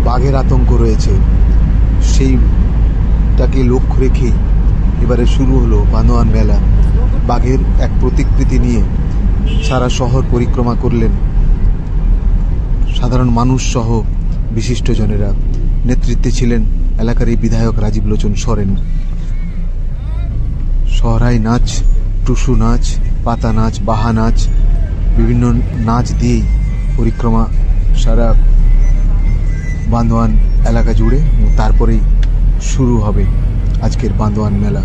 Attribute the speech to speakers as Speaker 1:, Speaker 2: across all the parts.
Speaker 1: বাঘের আতঙ্ক রয়েছে, সেইটাকে লক্ষ্য রেখেই এবারে শুরু হলো বান্দোয়ান মেলা। বাঘের এক প্রতিকৃতি নিয়ে সারা শহর পরিক্রমা করলেন সাধারণ মানুষ সহ বিশিষ্টজনেরা। নেতৃত্বে ছিলেন এলাকার এই বিধায়ক রাজীব লোচন সরেন। সহরাই নাচ, টুসু নাচ, পাতা নাচ, বাহা নাচ, বিভিন্ন নাচ দিয়েই পরিক্রমা সারা বান্দোয়ান এলাকা জুড়ে। তারপরেই শুরু হবে আজকের বান্দোয়ান মেলা।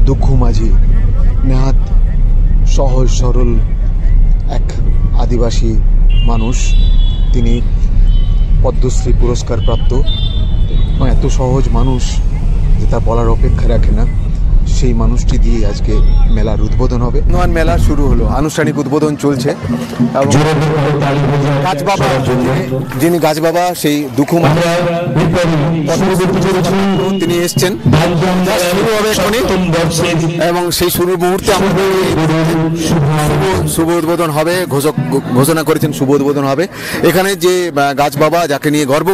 Speaker 1: দুঃখু মাঝি নেহাত সহজ সরল এক আদিবাসী মানুষ। তিনি পদ্মশ্রী পুরস্কার প্রাপ্ত। এত সহজ মানুষ যে তার বলার অপেক্ষা রাখে না। সেই মানুষটি দিয়ে আজকে মেলার উদ্বোধন হবে। বান্দোয়ান মেলা শুরু হলো, আনুষ্ঠানিক উদ্বোধন চলছে। গাছ বাবা, যিনি গাছ বাবা, সেই দুঃখু মাঝি তিনি এসছেন। শুরু হবে এখনই এবং সেই শুরুর মুহূর্তে শুভ উদ্বোধন হবে, ঘোষণা করেছেন শুভ উদ্বোধন হবে। এখানে যে গাছ বাবা, যাকে নিয়ে গর্ব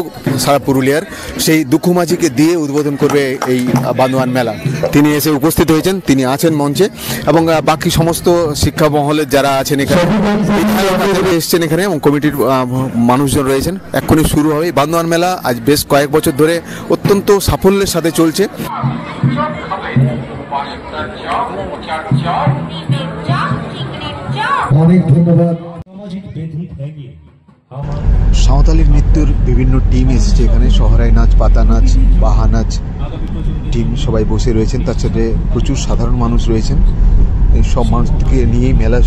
Speaker 1: সারা পুরুলিয়ার, সেই দুঃখু মাঝিকে দিয়ে উদ্বোধন করবে এই বান্দোয়ান মেলা। তিনি এসে উপস্থিত হয়েছেন, তিনি আছেন মঞ্চে এবং বাকি সমস্ত শিক্ষা মহলের যারা আছেন এখানে এসছেন এখানে এবং কমিটির মানুষজন রয়েছেন। এক্ষুনি শুরু হবে বান্দোয়ান মেলা। আজ বেশ কয়েক বছর ধরে অত্যন্ত সাফল্যের সাথে চলছে। অনেক ধন্যবাদ। সাঁওতালি নৃত্যের বিভিন্ন টিম এসেছে এখানে। সহরাই নাচ, পাতা নাচ, বাহা নাচ টিম সবাই বসে রয়েছেন। তার সাথে প্রচুর সাধারণ মানুষ রয়েছেন। এই সব মানুষকে নিয়েই মেলা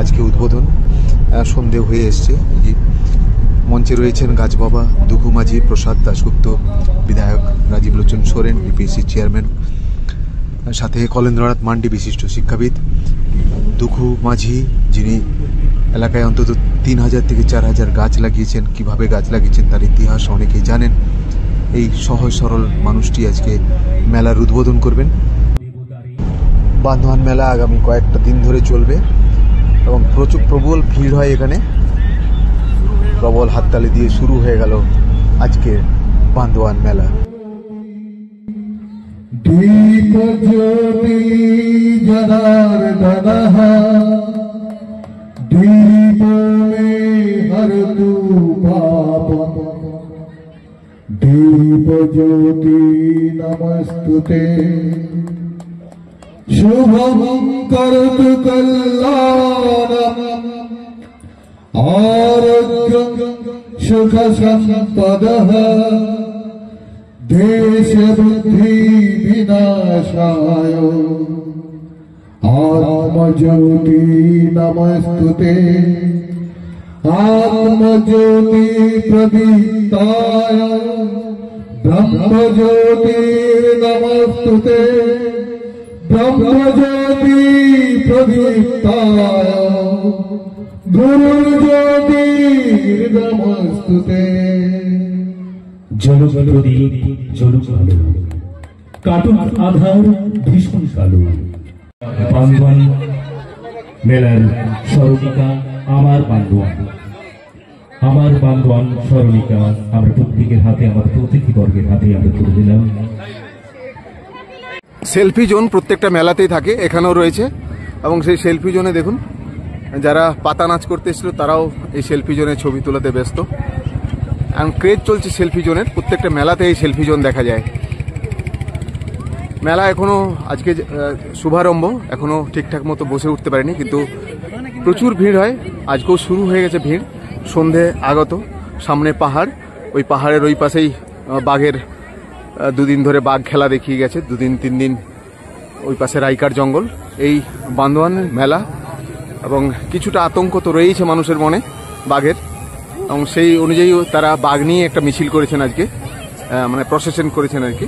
Speaker 1: আজকে উদ্বোধন। সন্ধে হয়ে এসছে। মঞ্চে রয়েছেন গাছ বাবা, দুঃখু মাঝি, প্রসাদ দাশগুপ্ত, বিধায়ক রাজীব লোচন সোরেন, বিপিএসসি চেয়ারম্যান, সাথে কলেন্দ্রনাথ মান্ডি বিশিষ্ট শিক্ষাবিদ। দুঃখু মাঝি যিনি এলাকায় অন্তত 3000 থেকে 4000 গাছ লাগিয়েছেন। কিভাবে গাছ লাগিয়েছেন তার ইতিহাস অনেকেই জানেন। এই সহজ সরল মানুষটি আজকে মেলার উদ্বোধন করবেন। বান্দোয়ান মেলা আগামী কয়েকটা দিন ধরে চলবে এবং প্রবল ভিড় হয় এখানে। প্রবল হাততালি দিয়ে শুরু হয়ে গেল আজকের বান্দোয়ান মেলা। দীপ জ্যোতি জনার্দনঃ দীপ মে হরতু পাপম দীপ জ্যোতি নমস্তুতে শুভম করতু কল্যাণম आरोग्यं सुख संपदः देश बुद्धि विनाशाय आत्मज्योति नमस्तुते आत्मज्योति प्रदीप्ताय ब्रह्मज्योति नमस्तुते ब्रह्मज्योति प्रदीप्ताय गुरुज्योति नमस्तुते।
Speaker 2: জলক প্রদীপ জলক আলো, কাটুক আধার ভীষণ কালো। বান্দোয়ান মেলার স্মরণিকা আমার বান্দোয়ান, আমার বান্দোয়ান স্মরণিকা আমরা প্রত্যেকের হাতে, আমার অতিথিবর্গের হাতে আমরা তুলে দিলাম।
Speaker 1: সেলফি জোন প্রত্যেকটা মেলাতেই থাকে, এখানেও রয়েছে এবং সেই সেলফি জোনে দেখুন যারা পাতা নাচ করতে এসেছিল তারাও এই সেলফি জোনে ছবি তোলাতে ব্যস্ত। এখন ক্রেজ চলছে সেলফি জোনের, প্রত্যেকটা মেলাতে এই সেলফি জোন দেখা যায়। মেলা এখনও আজকে শুভারম্ভ, এখনও ঠিকঠাক মতো বসে উঠতে পারেনি, কিন্তু প্রচুর ভিড় হয়। আজকেও শুরু হয়ে গেছে ভিড়, সন্ধে আগত। সামনে পাহাড়, ওই পাহাড়ের ওই পাশেই বাঘের দুদিন ধরে বাঘ খেলা দেখিয়ে গেছে, 2-3 দিন ওই পাশে রাইকার জঙ্গল। এই বান্দোয়ান মেলা, এবং কিছুটা আতঙ্ক তো রয়েছে মানুষের মনে বাঘের, এবং সেই অনুযায়ী তারা বাঘ নিয়ে একটা মিছিল করেছেন আজকে, মানে প্রসেশন করেছেন আর কি।